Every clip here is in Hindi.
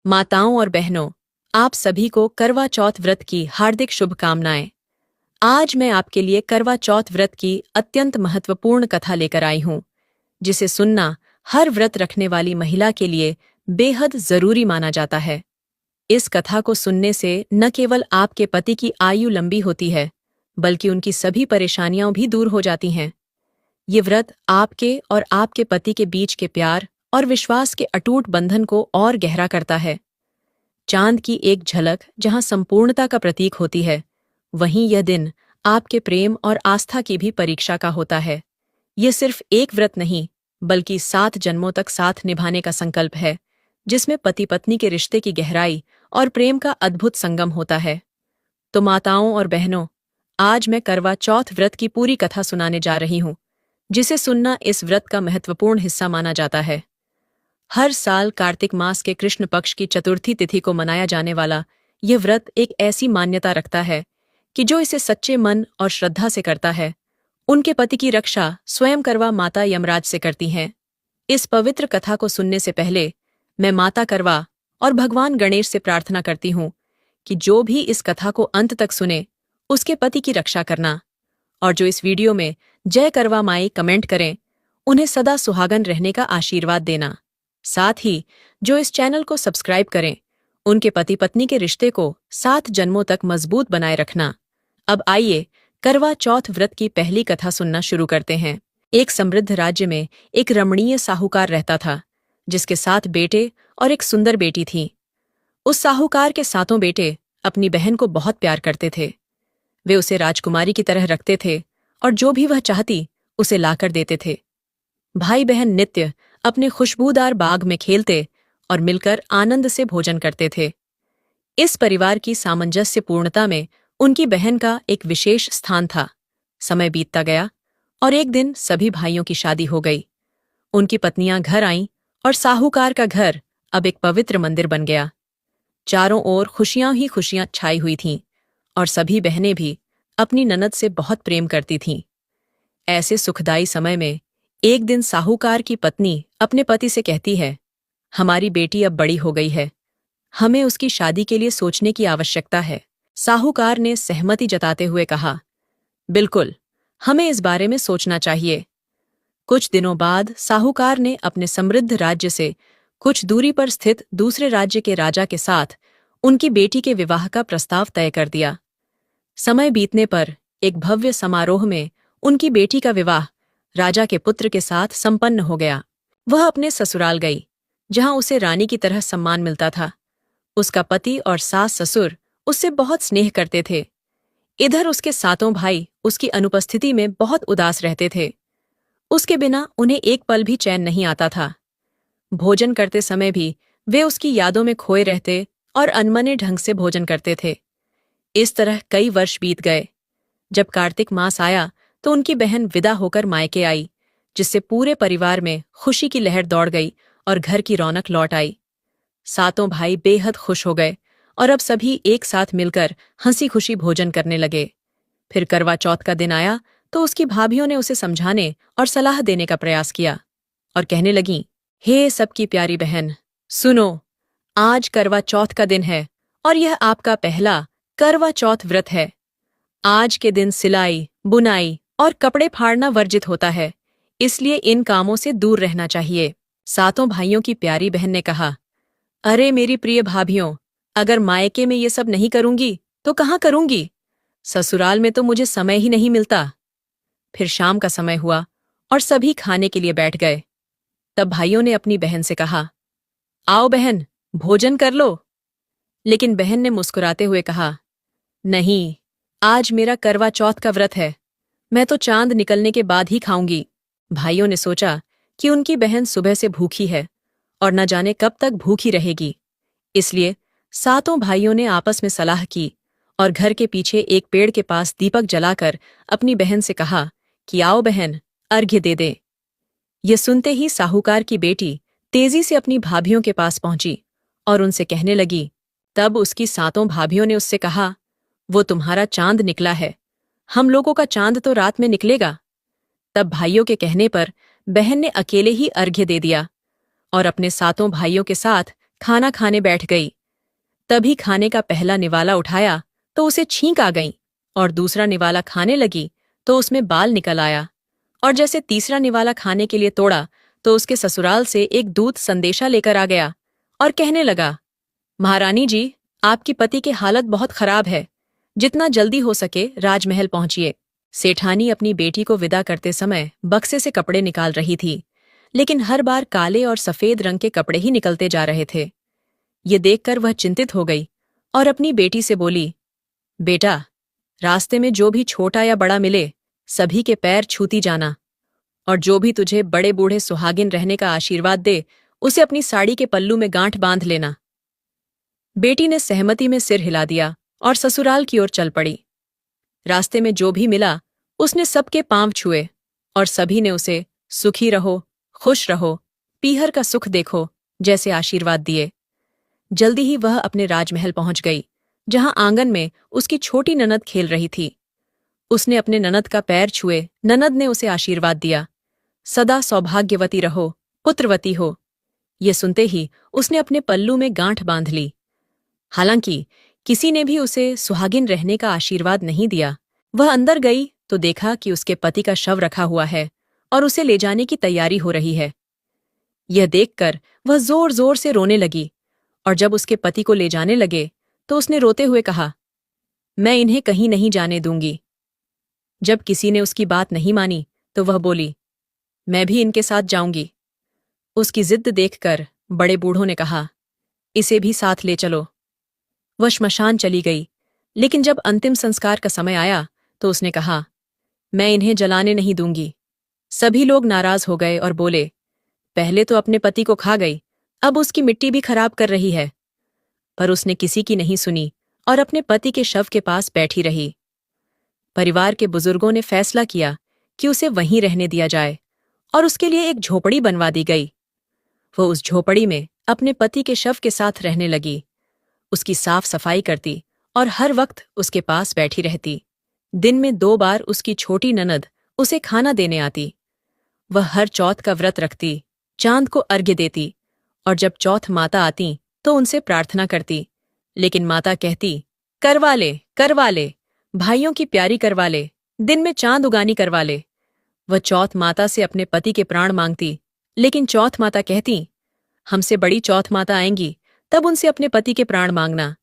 माताओं और बहनों, आप सभी को करवा चौथ व्रत की हार्दिक शुभकामनाएं। आज मैं आपके लिए करवा चौथ व्रत की अत्यंत महत्वपूर्ण कथा लेकर आई हूं, जिसे सुनना हर व्रत रखने वाली महिला के लिए बेहद जरूरी माना जाता है। इस कथा को सुनने से न केवल आपके पति की आयु लंबी होती है, बल्कि उनकी सभी परेशानियां भी दूर हो जाती हैं। ये व्रत आपके और आपके पति के बीच के प्यार और विश्वास के अटूट बंधन को और गहरा करता है। चांद की एक झलक जहां संपूर्णता का प्रतीक होती है, वहीं यह दिन आपके प्रेम और आस्था की भी परीक्षा का होता है। ये सिर्फ एक व्रत नहीं, बल्कि 7 जन्मों तक साथ निभाने का संकल्प है, जिसमें पति पत्नी के रिश्ते की गहराई और प्रेम का अद्भुत संगम होता है। तो माताओं और बहनों, आज मैं करवा चौथ व्रत की पूरी कथा सुनाने जा रही हूं, जिसे सुनना इस व्रत का महत्वपूर्ण हिस्सा माना जाता है। हर साल कार्तिक मास के कृष्ण पक्ष की चतुर्थी तिथि को मनाया जाने वाला यह व्रत एक ऐसी मान्यता रखता है कि जो इसे सच्चे मन और श्रद्धा से करता है, उनके पति की रक्षा स्वयं करवा माता यमराज से करती हैं। इस पवित्र कथा को सुनने से पहले मैं माता करवा और भगवान गणेश से प्रार्थना करती हूँ कि जो भी इस कथा को अंत तक सुने, उसके पति की रक्षा करना, और जो इस वीडियो में जय करवा माई कमेंट करें, उन्हें सदा सुहागन रहने का आशीर्वाद देना। साथ ही जो इस चैनल को सब्सक्राइब करें, उनके पति पत्नी के रिश्ते को 7 जन्मों तक मजबूत बनाए रखना। अब आइए करवा चौथ व्रत की पहली कथा सुनना शुरू करते हैं। एक समृद्ध राज्य में एक रमणीय साहूकार रहता था, जिसके 7 बेटे और एक सुंदर बेटी थी। उस साहूकार के 7 बेटे अपनी बहन को बहुत प्यार करते थे। वे उसे राजकुमारी की तरह रखते थे और जो भी वह चाहती उसे लाकर देते थे। भाई बहन नित्य अपने खुशबूदार बाग में खेलते और मिलकर आनंद से भोजन करते थे। इस परिवार की सामंजस्य पूर्णता में उनकी बहन का एक विशेष स्थान था। समय बीतता गया और एक दिन सभी भाइयों की शादी हो गई। उनकी पत्नियां घर आईं और साहूकार का घर अब एक पवित्र मंदिर बन गया। चारों ओर खुशियां ही खुशियां छाई हुई थीं और सभी बहनें भी अपनी ननद से बहुत प्रेम करती थीं। ऐसे सुखदायी समय में एक दिन साहूकार की पत्नी अपने पति से कहती है, हमारी बेटी अब बड़ी हो गई है, हमें उसकी शादी के लिए सोचने की आवश्यकता है। साहूकार ने सहमति जताते हुए कहा, बिल्कुल, हमें इस बारे में सोचना चाहिए। कुछ दिनों बाद साहूकार ने अपने समृद्ध राज्य से कुछ दूरी पर स्थित दूसरे राज्य के राजा के साथ उनकी बेटी के विवाह का प्रस्ताव तय कर दिया। समय बीतने पर एक भव्य समारोह में उनकी बेटी का विवाह राजा के पुत्र के साथ संपन्न हो गया। वह अपने ससुराल गई, जहां उसे रानी की तरह सम्मान मिलता था। उसका पति और सास ससुर उससे बहुत स्नेह करते थे। इधर उसके 7 भाई उसकी अनुपस्थिति में बहुत उदास रहते थे। उसके बिना उन्हें एक पल भी चैन नहीं आता था। भोजन करते समय भी वे उसकी यादों में खोए रहते और अनमने ढंग से भोजन करते थे। इस तरह कई वर्ष बीत गए। जब कार्तिक मास आया तो उनकी बहन विदा होकर मायके आई, जिससे पूरे परिवार में खुशी की लहर दौड़ गई और घर की रौनक लौट आई। 7 भाई बेहद खुश हो गए और अब सभी एक साथ मिलकर हंसी खुशी भोजन करने लगे। फिर करवा चौथ का दिन आया तो उसकी भाभियों ने उसे समझाने और सलाह देने का प्रयास किया और कहने लगीं, हे सबकी प्यारी बहन, सुनो, आज करवा चौथ का दिन है और यह आपका पहला करवा चौथ व्रत है। आज के दिन सिलाई, बुनाई और कपड़े फाड़ना वर्जित होता है, इसलिए इन कामों से दूर रहना चाहिए। 7 भाइयों की प्यारी बहन ने कहा, अरे मेरी प्रिय भाभियों, अगर मायके में ये सब नहीं करूंगी तो कहाँ करूंगी? ससुराल में तो मुझे समय ही नहीं मिलता। फिर शाम का समय हुआ और सभी खाने के लिए बैठ गए। तब भाइयों ने अपनी बहन से कहा, आओ बहन, भोजन कर लो। लेकिन बहन ने मुस्कुराते हुए कहा, नहीं, आज मेरा करवा चौथ का व्रत है, मैं तो चांद निकलने के बाद ही खाऊंगी। भाइयों ने सोचा कि उनकी बहन सुबह से भूखी है और न जाने कब तक भूखी रहेगी। इसलिए 7 भाइयों ने आपस में सलाह की और घर के पीछे एक पेड़ के पास दीपक जलाकर अपनी बहन से कहा कि आओ बहन, अर्घ्य दे दे। ये सुनते ही साहूकार की बेटी तेजी से अपनी भाभियों के पास पहुंची और उनसे कहने लगी। तब उसकी 7 भाभियों ने उससे कहा, वो तुम्हारा चांद निकला है, हम लोगों का चांद तो रात में निकलेगा। तब भाइयों के कहने पर बहन ने अकेले ही अर्घ्य दे दिया और अपने 7 भाइयों के साथ खाना खाने बैठ गई। तभी खाने का पहला निवाला उठाया तो उसे छींक आ गई, और दूसरा निवाला खाने लगी तो उसमें बाल निकल आया, और जैसे तीसरा निवाला खाने के लिए तोड़ा तो उसके ससुराल से एक दूत संदेशा लेकर आ गया और कहने लगा, महारानी जी, आपकी पति की हालत बहुत खराब है, जितना जल्दी हो सके राजमहल पहुंचिए। सेठानी अपनी बेटी को विदा करते समय बक्से से कपड़े निकाल रही थी, लेकिन हर बार काले और सफेद रंग के कपड़े ही निकलते जा रहे थे। ये देखकर वह चिंतित हो गई और अपनी बेटी से बोली, बेटा, रास्ते में जो भी छोटा या बड़ा मिले सभी के पैर छूती जाना, और जो भी तुझे बड़े बूढ़े सुहागिन रहने का आशीर्वाद दे उसे अपनी साड़ी के पल्लू में गांठ बांध लेना। बेटी ने सहमति में सिर हिला दिया और ससुराल की ओर चल पड़ी। रास्ते में जो भी मिला उसने सबके पांव छुए, और सभी ने उसे सुखी रहो, खुश रहो, पीहर का सुख देखो जैसे आशीर्वाद दिए। जल्दी ही वह अपने राजमहल पहुंच गई, जहां आंगन में उसकी छोटी ननद खेल रही थी। उसने अपने ननद का पैर छुए, ननद ने उसे आशीर्वाद दिया, सदा सौभाग्यवती रहो, पुत्रवती हो। ये सुनते ही उसने अपने पल्लू में गांठ बांध ली। हालांकि किसी ने भी उसे सुहागिन रहने का आशीर्वाद नहीं दिया। वह अंदर गई तो देखा कि उसके पति का शव रखा हुआ है और उसे ले जाने की तैयारी हो रही है। यह देखकर वह जोर जोर से रोने लगी, और जब उसके पति को ले जाने लगे तो उसने रोते हुए कहा, मैं इन्हें कहीं नहीं जाने दूंगी। जब किसी ने उसकी बात नहीं मानी तो वह बोली, मैं भी इनके साथ जाऊंगी। उसकी जिद देखकर बड़े बूढ़ों ने कहा, इसे भी साथ ले चलो। वह श्मशान चली गई, लेकिन जब अंतिम संस्कार का समय आया तो उसने कहा, मैं इन्हें जलाने नहीं दूंगी। सभी लोग नाराज हो गए और बोले, पहले तो अपने पति को खा गई, अब उसकी मिट्टी भी खराब कर रही है। पर उसने किसी की नहीं सुनी और अपने पति के शव के पास बैठी रही। परिवार के बुजुर्गों ने फैसला किया कि उसे वहीं रहने दिया जाए, और उसके लिए एक झोपड़ी बनवा दी गई। वो उस झोपड़ी में अपने पति के शव के साथ रहने लगी, उसकी साफ सफाई करती और हर वक्त उसके पास बैठी रहती। दिन में 2 बार उसकी छोटी ननद उसे खाना देने आती। वह हर चौथ का व्रत रखती, चांद को अर्घ्य देती, और जब चौथ माता आती तो उनसे प्रार्थना करती। लेकिन माता कहती, करवा ले, भाइयों की प्यारी करवा ले, दिन में चांद उगानी करवा ले। वह चौथ माता से अपने पति के प्राण मांगती, लेकिन चौथ माता कहती, हमसे बड़ी चौथ माता आएंगी, तब उनसे अपने पति के प्राण मांगना।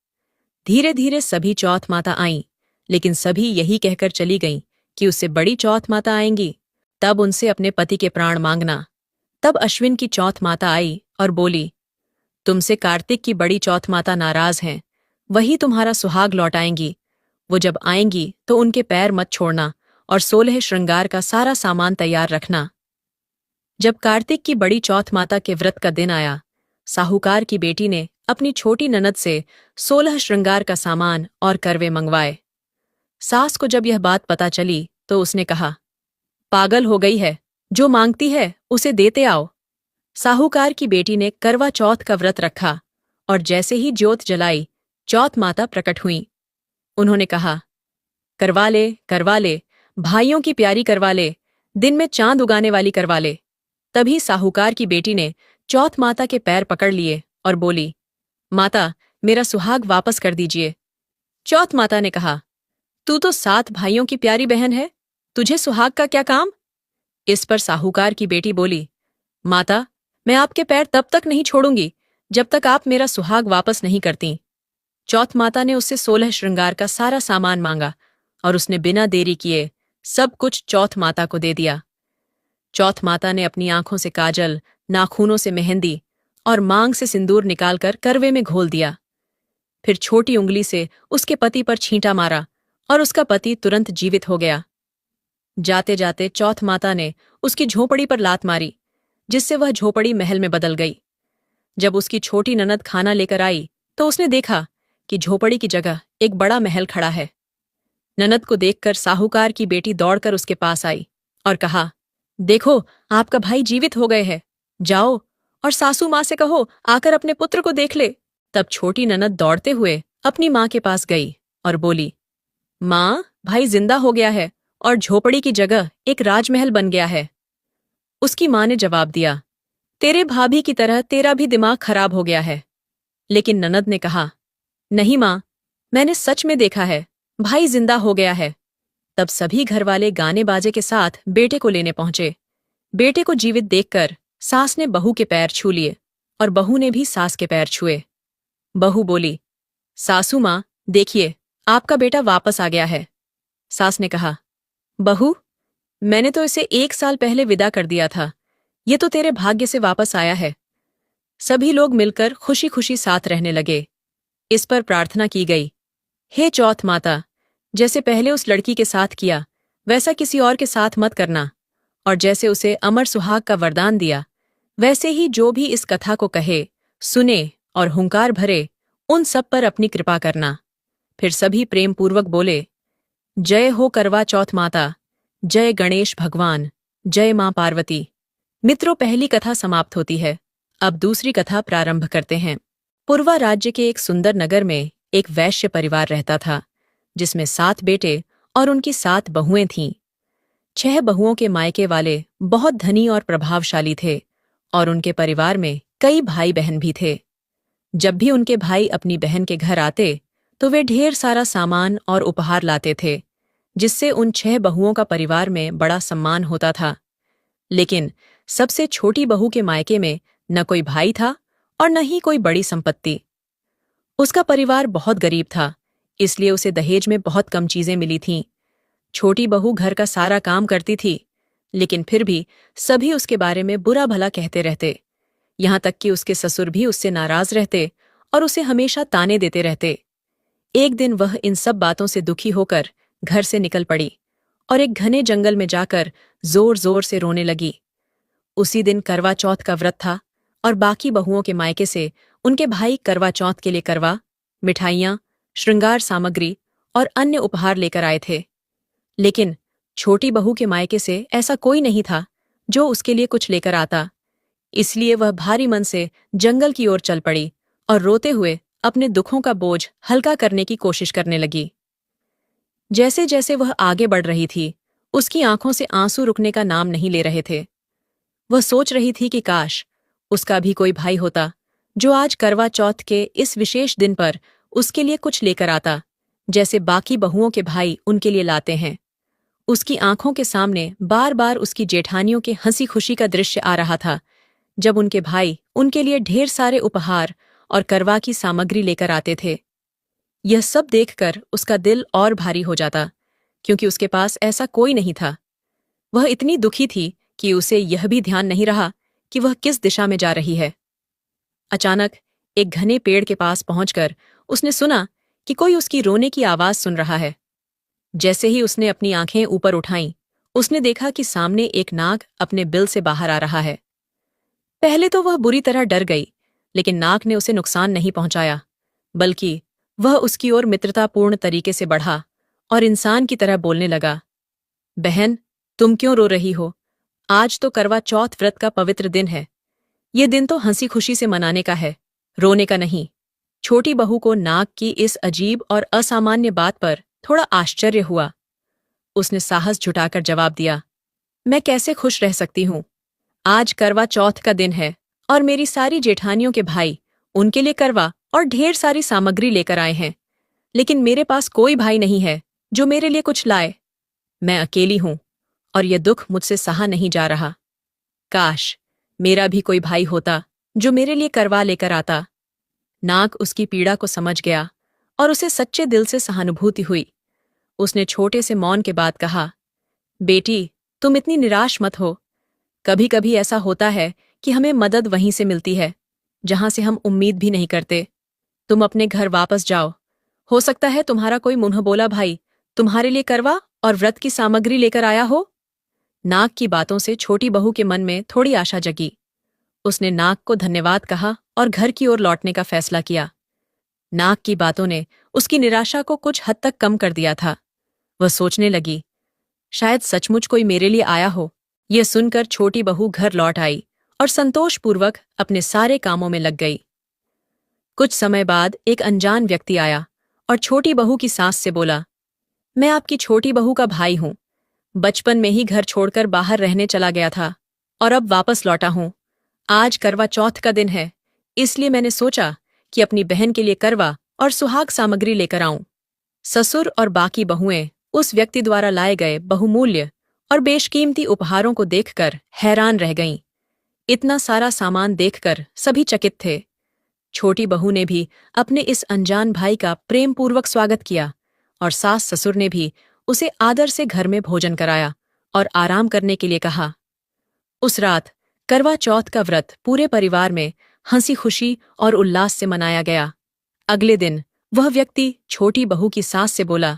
धीरे धीरे सभी चौथ माता आईं, लेकिन सभी यही कहकर चली गईं कि उससे बड़ी चौथ माता आएंगी, तब उनसे अपने पति के प्राण मांगना। तब अश्विन की चौथ माता आई और बोली, तुमसे कार्तिक की बड़ी चौथ माता नाराज हैं, वही तुम्हारा सुहाग लौटाएंगी। वो जब आएंगी तो उनके पैर मत छोड़ना और 16 श्रृंगार का सारा सामान तैयार रखना। जब कार्तिक की बड़ी चौथ माता के व्रत का दिन आया, साहूकार की बेटी ने अपनी छोटी ननद से 16 श्रृंगार का सामान और करवे मंगवाए। सास को जब यह बात पता चली तो उसने कहा, पागल हो गई है, जो मांगती है उसे देते आओ। साहूकार की बेटी ने करवा चौथ का व्रत रखा, और जैसे ही ज्योत जलाई, चौथ माता प्रकट हुईं। उन्होंने कहा, करवा ले, भाइयों की प्यारी करवा ले, दिन में चांद उगाने वाली करवा ले। तभी साहूकार की बेटी ने चौथ माता के पैर पकड़ लिए और बोली, माता, मेरा सुहाग वापस कर दीजिए। चौथ माता ने कहा, तू तो 7 भाइयों की प्यारी बहन है, तुझे सुहाग का क्या काम? इस पर साहूकार की बेटी बोली, माता, मैं आपके पैर तब तक नहीं छोड़ूंगी जब तक आप मेरा सुहाग वापस नहीं करती। चौथ माता ने उससे 16 श्रृंगार का सारा सामान मांगा, और उसने बिना देरी किए सब कुछ चौथ माता को दे दिया। चौथ माता ने अपनी आंखों से काजल, नाखूनों से मेहंदी और मांग से सिंदूर निकालकर करवे में घोल दिया। फिर छोटी उंगली से उसके पति पर छींटा मारा और उसका पति तुरंत जीवित हो गया। जाते जाते चौथ माता ने उसकी झोपड़ी पर लात मारी, जिससे वह झोपड़ी महल में बदल गई। जब उसकी छोटी ननद खाना लेकर आई तो उसने देखा कि झोपड़ी की जगह एक बड़ा महल खड़ा है। ननद को देखकर साहूकार की बेटी दौड़कर उसके पास आई और कहा, देखो, आपका भाई जीवित हो गए हैं, जाओ और सासू माँ से कहो आकर अपने पुत्र को देख ले। तब छोटी ननद दौड़ते हुए अपनी माँ के पास गई और बोली, माँ, भाई जिंदा हो गया है और झोपड़ी की जगह एक राजमहल बन गया है। उसकी माँ ने जवाब दिया, तेरे भाभी की तरह तेरा भी दिमाग खराब हो गया है। लेकिन ननद ने कहा, नहीं माँ, मैंने सच में देखा है, भाई जिंदा हो गया है। तब सभी घरवाले गाने बाजे के साथ बेटे को लेने पहुंचे। बेटे को जीवित देखकर सास ने बहू के पैर छू लिए और बहू ने भी सास के पैर छुए। बहू बोली, सासू माँ, देखिए, आपका बेटा वापस आ गया है। सास ने कहा, बहू, मैंने तो इसे 1 साल पहले विदा कर दिया था, ये तो तेरे भाग्य से वापस आया है। सभी लोग मिलकर खुशी खुशी साथ रहने लगे। इस पर प्रार्थना की गई, हे चौथ माता, जैसे पहले उस लड़की के साथ किया वैसा किसी और के साथ मत करना, और जैसे उसे अमर सुहाग का वरदान दिया वैसे ही जो भी इस कथा को कहे, सुने और हुंकार भरे, उन सब पर अपनी कृपा करना। फिर सभी प्रेमपूर्वक बोले, जय हो करवा चौथ माता, जय गणेश भगवान, जय मां पार्वती। मित्रों, पहली कथा समाप्त होती है। अब दूसरी कथा प्रारंभ करते हैं। पूर्वा राज्य के एक सुंदर नगर में एक वैश्य परिवार रहता था, जिसमें 7 बेटे और उनकी 7 बहुएं थीं। 6 बहुओं के मायके वाले बहुत धनी और प्रभावशाली थे, और उनके परिवार में कई भाई बहन भी थे। जब भी उनके भाई अपनी बहन के घर आते तो वे ढेर सारा सामान और उपहार लाते थे, जिससे उन 6 बहुओं का परिवार में बड़ा सम्मान होता था। लेकिन सबसे छोटी बहू के मायके में न कोई भाई था और न ही कोई बड़ी संपत्ति। उसका परिवार बहुत गरीब था, इसलिए उसे दहेज में बहुत कम चीजें मिली थीं। छोटी बहू घर का सारा काम करती थी, लेकिन फिर भी सभी उसके बारे में बुरा भला कहते रहते। यहां तक कि उसके ससुर भी उससे नाराज रहते और उसे हमेशा ताने देते रहते। एक दिन वह इन सब बातों से दुखी होकर घर से निकल पड़ी और एक घने जंगल में जाकर जोर जोर से रोने लगी। उसी दिन करवा चौथ का व्रत था और बाकी बहुओं के मायके से उनके भाई करवा चौथ के लिए करवा, मिठाइयां, श्रृंगार सामग्री और अन्य उपहार लेकर आए थे। लेकिन छोटी बहू के मायके से ऐसा कोई नहीं था जो उसके लिए कुछ लेकर आता। इसलिए वह भारी मन से जंगल की ओर चल पड़ी और रोते हुए अपने दुखों का बोझ हल्का करने की कोशिश करने लगी। जैसे जैसे वह आगे बढ़ रही थी, उसकी आंखों से आंसू रुकने का नाम नहीं ले रहे थे। वह सोच रही थी कि काश उसका भी कोई भाई होता जो आज करवा चौथ के इस विशेष दिन पर उसके लिए कुछ लेकर आता, जैसे बाकी बहुओं के भाई उनके लिए लाते हैं। उसकी आंखों के सामने बार बार उसकी जेठानियों के हंसी खुशी का दृश्य आ रहा था, जब उनके भाई उनके लिए ढेर सारे उपहार और करवा की सामग्री लेकर आते थे। यह सब देखकर उसका दिल और भारी हो जाता, क्योंकि उसके पास ऐसा कोई नहीं था। वह इतनी दुखी थी कि उसे यह भी ध्यान नहीं रहा कि वह किस दिशा में जा रही है। अचानक एक घने पेड़ के पास पहुंचकर उसने सुना कि कोई उसकी रोने की आवाज सुन रहा है। जैसे ही उसने अपनी आंखें ऊपर उठाईं, उसने देखा कि सामने एक नाग अपने बिल से बाहर आ रहा है। पहले तो वह बुरी तरह डर गई, लेकिन नाग ने उसे नुकसान नहीं पहुंचाया, बल्कि वह उसकी ओर मित्रतापूर्ण तरीके से बढ़ा और इंसान की तरह बोलने लगा। बहन, तुम क्यों रो रही हो? आज तो करवा चौथ व्रत का पवित्र दिन है। ये दिन तो हंसी खुशी से मनाने का है, रोने का नहीं। छोटी बहू को नाग की इस अजीब और असामान्य बात पर थोड़ा आश्चर्य हुआ। उसने साहस जुटाकर जवाब दिया, मैं कैसे खुश रह सकती हूँ? आज करवा चौथ का दिन है और मेरी सारी जेठानियों के भाई उनके लिए करवा और ढेर सारी सामग्री लेकर आए हैं, लेकिन मेरे पास कोई भाई नहीं है जो मेरे लिए कुछ लाए। मैं अकेली हूं और यह दुख मुझसे सहा नहीं जा रहा। काश मेरा भी कोई भाई होता जो मेरे लिए करवा लेकर आता। नाग उसकी पीड़ा को समझ गया और उसे सच्चे दिल से सहानुभूति हुई। उसने छोटे से मौन के बाद कहा, बेटी, तुम इतनी निराश मत हो। कभी कभी ऐसा होता है कि हमें मदद वहीं से मिलती है जहां से हम उम्मीद भी नहीं करते। तुम अपने घर वापस जाओ। हो सकता है तुम्हारा कोई मुंहबोला भाई तुम्हारे लिए करवा और व्रत की सामग्री लेकर आया हो। नाग की बातों से छोटी बहू के मन में थोड़ी आशा जगी। उसने नाग को धन्यवाद कहा और घर की ओर लौटने का फैसला किया। नाग की बातों ने उसकी निराशा को कुछ हद तक कम कर दिया था। वह सोचने लगी, शायद सचमुच कोई मेरे लिए आया हो। यह सुनकर छोटी बहू घर लौट आई और संतोषपूर्वक अपने सारे कामों में लग गई। कुछ समय बाद एक अनजान व्यक्ति आया और छोटी बहू की सास से बोला, मैं आपकी छोटी बहू का भाई हूं। बचपन में ही घर छोड़कर बाहर रहने चला गया था और अब वापस लौटा हूं। आज करवा चौथ का दिन है, इसलिए मैंने सोचा कि अपनी बहन के लिए करवा और सुहाग सामग्री लेकर आऊं। ससुर और बाकी बहुएं उस व्यक्ति द्वारा लाए गए बहुमूल्य और बेशकीमती उपहारों को देखकर हैरान रह गईं। इतना सारा सामान देखकर सभी चकित थे। छोटी बहू ने भी अपने इस अनजान भाई का प्रेमपूर्वक स्वागत किया और सास ससुर ने भी उसे आदर से घर में भोजन कराया और आराम करने के लिए कहा। उस रात करवा चौथ का व्रत पूरे परिवार में हंसी खुशी और उल्लास से मनाया गया। अगले दिन वह व्यक्ति छोटी बहू की सास से बोला,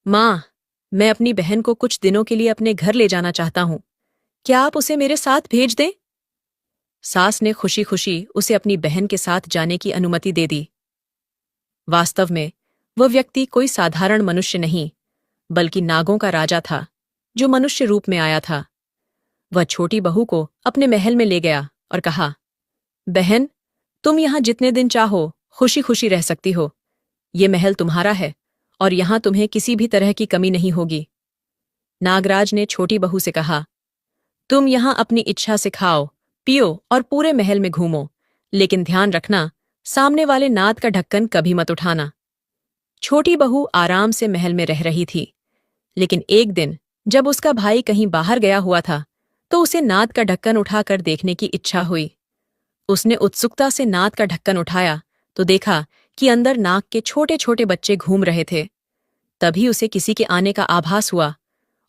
माँ, मैं अपनी बहन को कुछ दिनों के लिए अपने घर ले जाना चाहता हूं। क्या आप उसे मेरे साथ भेज दें? सास ने खुशी खुशी उसे अपनी बहन के साथ जाने की अनुमति दे दी। वास्तव में वह व्यक्ति कोई साधारण मनुष्य नहीं, बल्कि नागों का राजा था, जो मनुष्य रूप में आया था। वह छोटी बहू को अपने महल में ले गया और कहा, बहन, तुम यहां जितने दिन चाहो खुशी खुशी रह सकती हो। ये महल तुम्हारा है और यहां तुम्हें किसी भी तरह की कमी नहीं होगी। नागराज ने छोटी बहू से कहा, तुम यहां अपनी इच्छा से खाओ, पियो और पूरे महल में घूमो, लेकिन ध्यान रखना, सामने वाले नाद का ढक्कन कभी मत उठाना। छोटी बहू आराम से महल में रह रही थी, लेकिन एक दिन जब उसका भाई कहीं बाहर गया हुआ था, तो उसे नाद का ढक्कन उठाकर देखने की इच्छा हुई। उसने उत्सुकता से नाद का ढक्कन उठाया तो देखा कि अंदर नाग के छोटे छोटे बच्चे घूम रहे थे। तभी उसे किसी के आने का आभास हुआ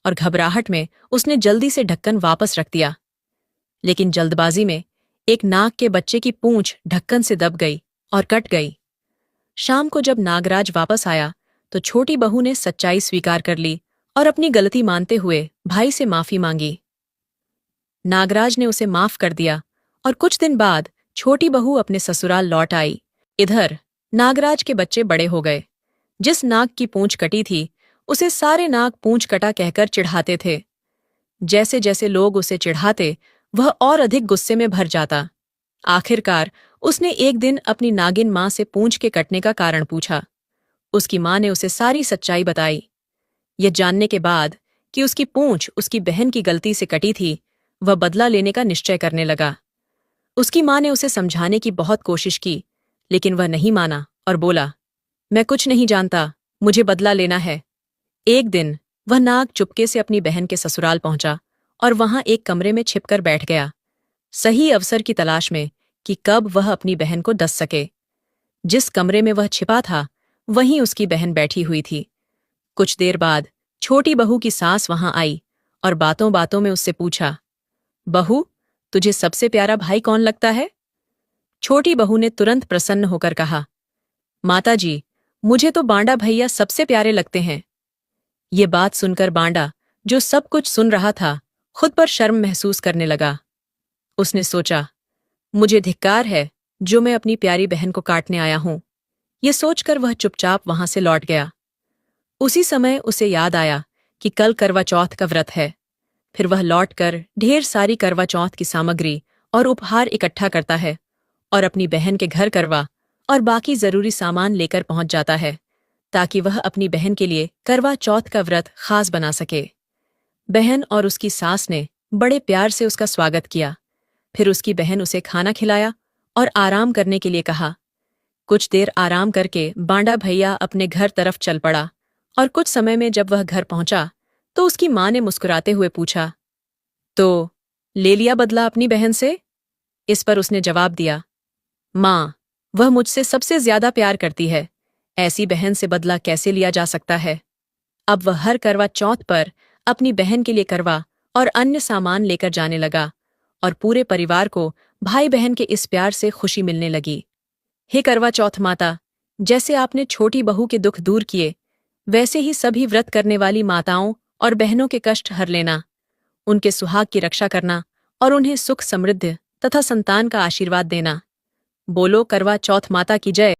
और घबराहट में उसने जल्दी से ढक्कन वापस रख दिया। लेकिन जल्दबाजी में एक नाग के बच्चे की पूंछ ढक्कन से दब गई और कट गई। शाम को जब नागराज वापस आया तो छोटी बहू ने सच्चाई स्वीकार कर ली और अपनी गलती मानते हुए भाई से माफी मांगी। नागराज ने उसे माफ कर दिया और कुछ दिन बाद छोटी बहू अपने ससुराल लौट आई। इधर नागराज के बच्चे बड़े हो गए। जिस नाग की पूंछ कटी थी, उसे सारे नाग पूंछ कटा कहकर चिढ़ाते थे। जैसे जैसे लोग उसे चिढ़ाते, वह और अधिक गुस्से में भर जाता। आखिरकार उसने एक दिन अपनी नागिन माँ से पूंछ के कटने का कारण पूछा। उसकी माँ ने उसे सारी सच्चाई बताई। यह जानने के बाद कि उसकी पूंछ उसकी बहन की गलती से कटी थी, वह बदला लेने का निश्चय करने लगा। उसकी माँ ने उसे समझाने की बहुत कोशिश की, लेकिन वह नहीं माना और बोला, मैं कुछ नहीं जानता, मुझे बदला लेना है। एक दिन वह नाग चुपके से अपनी बहन के ससुराल पहुंचा और वहां एक कमरे में छिपकर बैठ गया, सही अवसर की तलाश में कि कब वह अपनी बहन को डस सके। जिस कमरे में वह छिपा था, वहीं उसकी बहन बैठी हुई थी। कुछ देर बाद छोटी बहू की सास वहां आई और बातों बातों में उससे पूछा, बहू, तुझे सबसे प्यारा भाई कौन लगता है? छोटी बहू ने तुरंत प्रसन्न होकर कहा, माताजी, मुझे तो बांडा भैया सबसे प्यारे लगते हैं। ये बात सुनकर बांडा, जो सब कुछ सुन रहा था, खुद पर शर्म महसूस करने लगा। उसने सोचा, मुझे धिक्कार है जो मैं अपनी प्यारी बहन को काटने आया हूं। ये सोचकर वह चुपचाप वहां से लौट गया। उसी समय उसे याद आया कि कल करवा चौथ का व्रत है। फिर वह लौटकर ढेर सारी करवा चौथ की सामग्री और उपहार इकट्ठा करता है और अपनी बहन के घर करवा और बाकी जरूरी सामान लेकर पहुंच जाता है, ताकि वह अपनी बहन के लिए करवा चौथ का व्रत खास बना सके। बहन और उसकी सास ने बड़े प्यार से उसका स्वागत किया। फिर उसकी बहन उसे खाना खिलाया और आराम करने के लिए कहा। कुछ देर आराम करके बांडा भैया अपने घर तरफ चल पड़ा और कुछ समय में जब वह घर पहुंचा तो उसकी माँ ने मुस्कुराते हुए पूछा, तो ले लिया बदला अपनी बहन से? इस पर उसने जवाब दिया, माँ, वह मुझसे सबसे ज्यादा प्यार करती है, ऐसी बहन से बदला कैसे लिया जा सकता है। अब वह हर करवा चौथ पर अपनी बहन के लिए करवा और अन्य सामान लेकर जाने लगा और पूरे परिवार को भाई बहन के इस प्यार से खुशी मिलने लगी। हे करवा चौथ माता, जैसे आपने छोटी बहू के दुख दूर किए, वैसे ही सभी व्रत करने वाली माताओं और बहनों के कष्ट हर लेना, उनके सुहाग की रक्षा करना और उन्हें सुख समृद्धि तथा संतान का आशीर्वाद देना। बोलो करवा चौथ माता की जय।